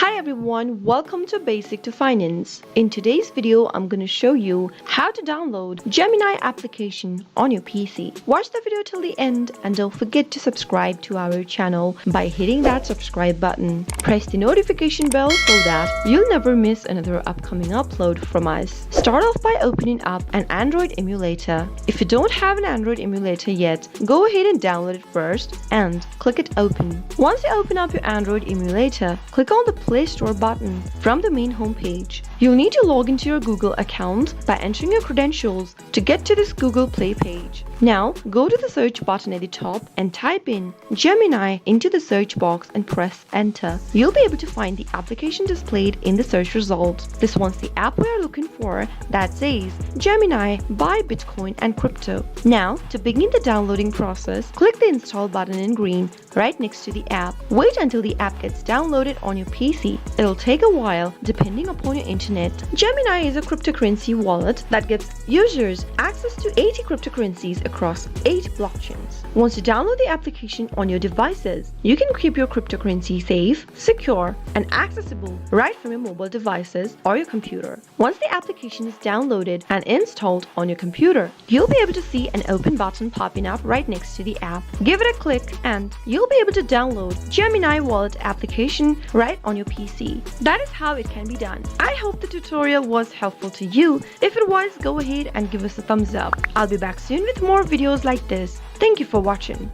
Hi everyone, welcome to Basic to Finance. In today's video, I'm going to show you how to download Gemini application on your PC. Watch the video till the end and don't forget to subscribe to our channel by hitting that subscribe button. Press the notification bell so that you'll never miss another upcoming upload from us. Start off by opening up an Android emulator. If you don't have an Android emulator yet, go ahead and download it first and click it open. Once you open up your Android emulator, click on the Play Store button from the main homepage. You'll need to log into your Google account by entering your credentials to get to this Google Play page. Now, go to the search button at the top and type in Gemini into the search box and press enter. You'll be able to find the application displayed in the search results. This one's the app we are looking for that says Gemini buy Bitcoin and crypto. Now, to begin the downloading process, click the install button in green right next to the app. Wait until the app gets downloaded on your PC. It'll take a while depending upon your internet. Gemini is a cryptocurrency wallet that gives users access to 80 cryptocurrencies across 8 blockchains. Once you download the application on your devices, you can keep your cryptocurrency safe, secure, and accessible right from your mobile devices or your computer. Once the application is downloaded and installed on your computer, you'll be able to see an open button popping up right next to the app. Give it a click and you'll be able to download Gemini Wallet application right on your PC. That is how it can be done. I hope the tutorial was helpful to you. If it was, go ahead and give us a thumbs up. I'll be back soon with more videos like this. Thank you for watching.